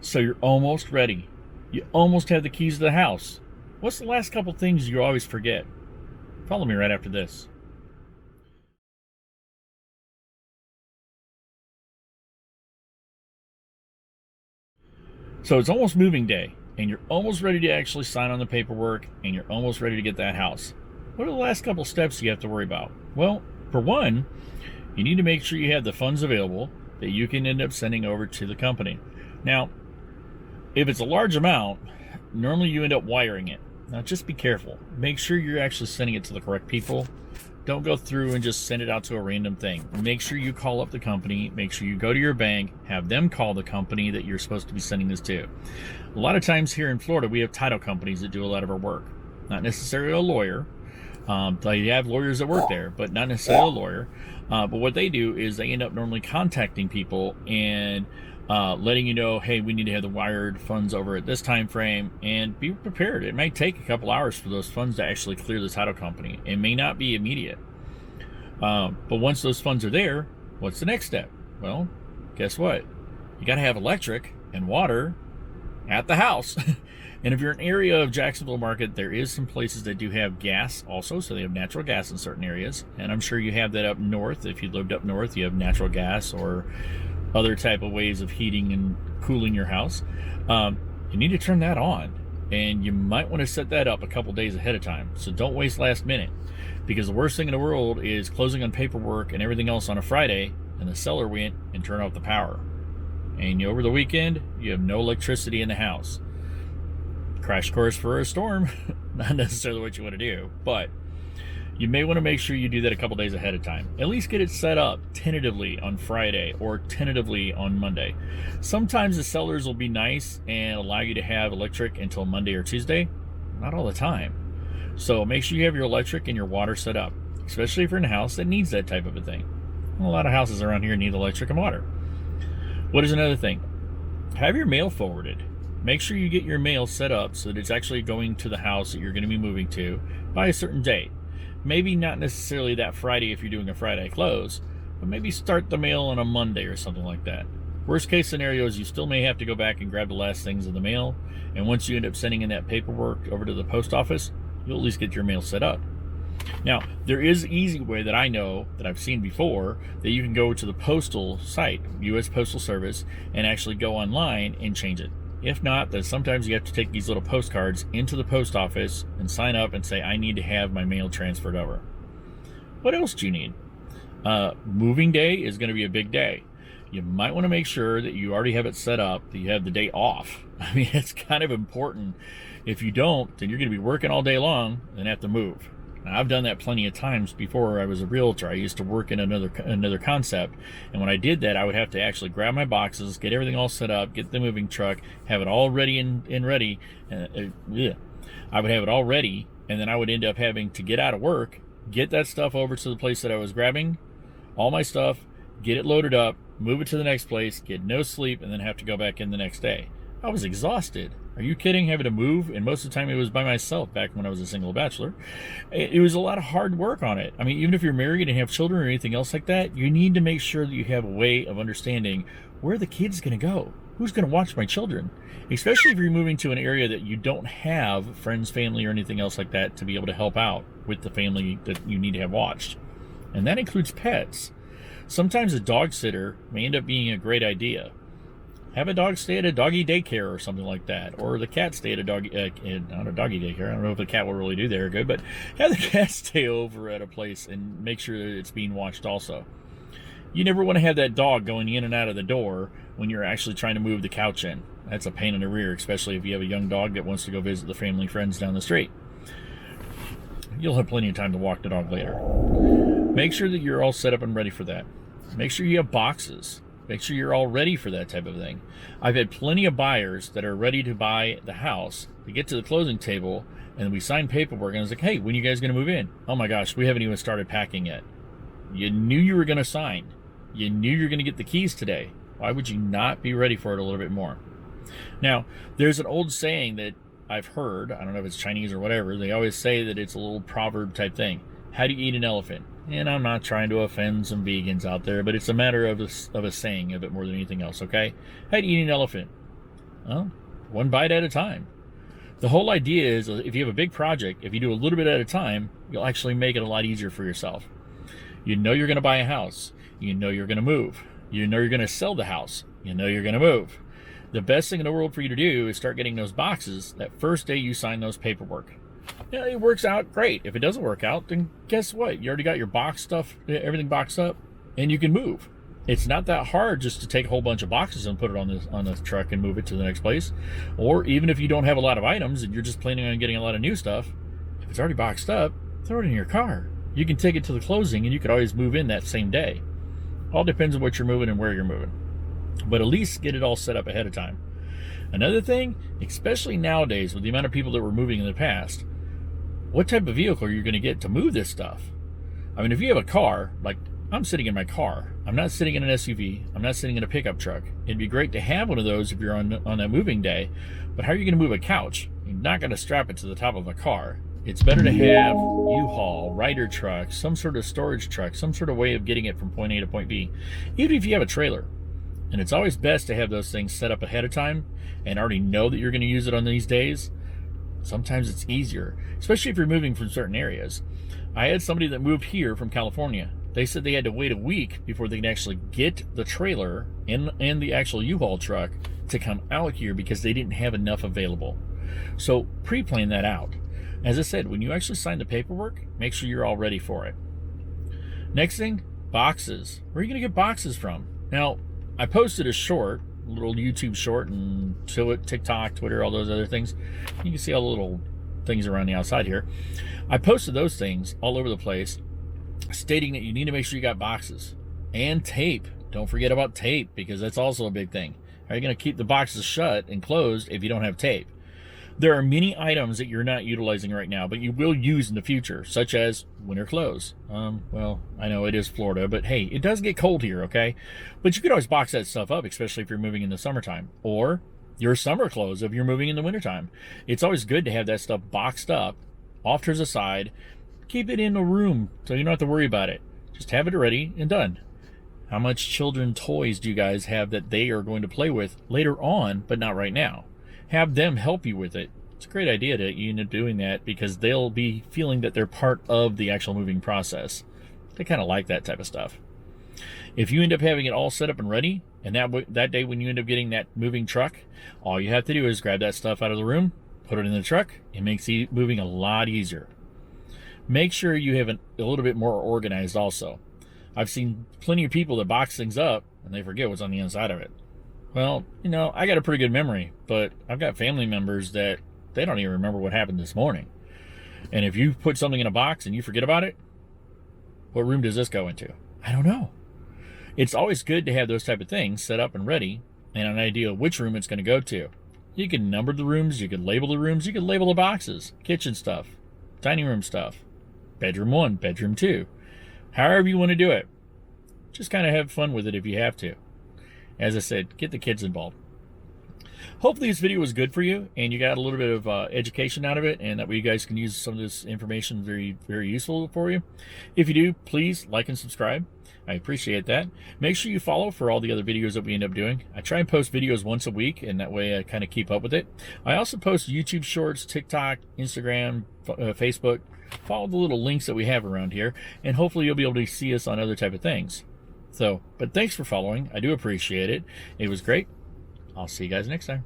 So you're almost ready. You almost have the keys to the house. What's the last couple things you always forget? Follow me right after this. So it's almost moving day, and you're almost ready to actually sign on the paperwork, and you're almost ready to get that house. What are the last couple steps you have to worry about? Well, for one, you need to make sure you have the funds available that you can end up sending over to the company. Now, if it's a large amount, normally you end up wiring it. Now, just be careful. Make sure you're actually sending it to the correct people. Don't go through and just send it out to a random thing. Make sure you call up the company. Make sure you go to your bank, have them call the company that you're supposed to be sending this to. A lot of times here in Florida, we have title companies that do a lot of our work. Not necessarily a lawyer. They have lawyers that work there, but not necessarily a lawyer. But what they do is they end up normally contacting people and letting you know, hey, we need to have the wired funds over at this time frame, and be prepared. It may take a couple hours for those funds to actually clear the title company. It may not be immediate. But once those funds are there, what's the next step? Well, guess what? You got to have electric and water at the house. And if you're in an area of Jacksonville market, there is some places that do have gas also, so they have natural gas in certain areas. And I'm sure you have that up north. If you lived up north, you have natural gas or other type of ways of heating and cooling your house. You need to turn that on, and you might want to set that up a couple days ahead of time. So don't waste last minute, because the worst thing in the world is closing on paperwork and everything else on a Friday, and the seller went and turned off the power. And over the weekend, you have no electricity in the house. Crash course for a storm. Not necessarily what you want to do, but you may want to make sure you do that a couple days ahead of time. At least get it set up tentatively on Friday or tentatively on Monday. Sometimes the sellers will be nice and allow you to have electric until Monday or Tuesday. Not all the time. So make sure you have your electric and your water set up, especially if you're in a house that needs that type of a thing. A lot of houses around here need electric and water. What is another thing? Have your mail forwarded. Make sure you get your mail set up so that it's actually going to the house that you're going to be moving to by a certain date. Maybe not necessarily that Friday if you're doing a Friday close, but maybe start the mail on a Monday or something like that. Worst case scenario is you still may have to go back and grab the last things in the mail, and once you end up sending in that paperwork over to the post office, you'll at least get your mail set up. Now, there is an easy way that I know, that I've seen before, that you can go to the postal site, U.S. Postal Service, and actually go online and change it. If not, then sometimes you have to take these little postcards into the post office and sign up and say, I need to have my mail transferred over. What else do you need? Moving day is going to be a big day. You might want to make sure that you already have it set up, that you have the day off. I mean, it's kind of important. If you don't, then you're going to be working all day long and have to move. Now, I've done that plenty of times before I was a realtor. I used to work in another concept, and when I did that, I would have to actually grab my boxes, get everything all set up, get the moving truck, have it all ready and ready. I would have it all ready, and then I would end up having to get out of work, get that stuff over to the place that I was grabbing, all my stuff, get it loaded up, move it to the next place, get no sleep, and then have to go back in the next day. I was exhausted. Are you kidding? Having to move, and most of the time it was by myself back when I was a single bachelor. It was a lot of hard work on it. I mean, even if you're married and have children or anything else like that, you need to make sure that you have a way of understanding where the kid's going to go. Who's going to watch my children? Especially if you're moving to an area that you don't have friends, family, or anything else like that to be able to help out with the family that you need to have watched. And that includes pets. Sometimes a dog sitter may end up being a great idea. Have a dog stay at a doggy daycare or something like that, or the cat stay at a doggy, not a doggy daycare. I don't know if the cat will really do there good, but have the cat stay over at a place and make sure that it's being watched also. You never want to have that dog going in and out of the door when you're actually trying to move the couch in. That's a pain in the rear, especially if you have a young dog that wants to go visit the family friends down the street. You'll have plenty of time to walk the dog later. Make sure that you're all set up and ready for that. Make sure you have boxes. Make sure you're all ready for that type of thing. I've had plenty of buyers that are ready to buy the house. They get to the closing table, and we sign paperwork, and I was like, hey, when are you guys going to move in? Oh my gosh, we haven't even started packing yet. You knew you were going to sign. You knew you were going to get the keys today. Why would you not be ready for it a little bit more? Now, there's an old saying that I've heard, I don't know if it's Chinese or whatever, they always say that it's a little proverb type thing. How do you eat an elephant? And I'm not trying to offend some vegans out there, but it's a matter of a saying of it more than anything else, okay? How do you eat an elephant? Well, one bite at a time. The whole idea is, if you have a big project, if you do a little bit at a time, you'll actually make it a lot easier for yourself. You know you're going to buy a house. You know you're going to move. You know you're going to sell the house. You know you're going to move. The best thing in the world for you to do is start getting those boxes that first day you sign those paperwork. Yeah, it works out great. If it doesn't work out, then guess what? You already got your box stuff, everything boxed up, and you can move. It's not that hard just to take a whole bunch of boxes and put it on the truck and move it to the next place. Or even if you don't have a lot of items and you're just planning on getting a lot of new stuff, if it's already boxed up, throw it in your car. You can take it to the closing and you could always move in that same day. All depends on what you're moving and where you're moving. But at least get it all set up ahead of time. Another thing, especially nowadays with the amount of people that were moving in the past, what type of vehicle are you going to get to move this stuff? I mean, if you have a car, like I'm sitting in my car, I'm not sitting in an SUV, I'm not sitting in a pickup truck. It'd be great to have one of those if you're on that moving day, but how are you going to move a couch? You're not going to strap it to the top of a car. It's better to have U-Haul, Ryder truck, some sort of storage truck, some sort of way of getting it from point A to point B, even if you have a trailer. And it's always best to have those things set up ahead of time and already know that you're going to use it on these days. Sometimes it's easier, especially if you're moving from certain areas. I had somebody that moved here from California. They said they had to wait a week before they could actually get the trailer and the actual U-Haul truck to come out here because they didn't have enough available. So pre-plan that out. As I said, when you actually sign the paperwork, make sure you're all ready for it. Next thing, boxes. Where are you going to get boxes from? Now, I posted a short, a little YouTube short, and TikTok, Twitter, all those other things. You can see all the little things around the outside here. I posted those things all over the place, stating that you need to make sure you got boxes and tape. Don't forget about tape, because that's also a big thing. How are you going to keep the boxes shut and closed if you don't have tape? There are many items that you're not utilizing right now, but you will use in the future, such as winter clothes. Well, I know it is Florida, but hey, it does get cold here, okay? But you could always box that stuff up, especially if you're moving in the summertime. Or your summer clothes if you're moving in the wintertime. It's always good to have that stuff boxed up, off to the side. Keep it in a room so you don't have to worry about it. Just have it ready and done. How much children toys do you guys have that they are going to play with later on, but not right now? Have them help you with it. It's a great idea to end up doing that because they'll be feeling that they're part of the actual moving process. They kind of like that type of stuff. If you end up having it all set up and ready, and that day when you end up getting that moving truck, all you have to do is grab that stuff out of the room, put it in the truck. It makes moving a lot easier. Make sure you have a little bit more organized also. I've seen plenty of people that box things up and they forget what's on the inside of it. Well, you know, I got a pretty good memory, but I've got family members that they don't even remember what happened this morning. And if you put something in a box and you forget about it, what room does this go into? I don't know. It's always good to have those type of things set up and ready and an idea of which room it's going to go to. You can number the rooms, you can label the rooms, you can label the boxes, kitchen stuff, dining room stuff, bedroom 1, bedroom 2. However you want to do it. Just kind of have fun with it if you have to. As I said, get the kids involved. Hopefully this video was good for you and you got a little bit of education out of it, and that way you guys can use some of this information very, very useful for you. If you do, please like and subscribe. I appreciate that. Make sure you follow for all the other videos that we end up doing. I try and post videos once a week, and that way I kind of keep up with it. I also post YouTube shorts, TikTok, Instagram, Facebook. Follow the little links that we have around here, and hopefully you'll be able to see us on other type of things. But thanks for following. I do appreciate it. It was great. I'll see you guys next time.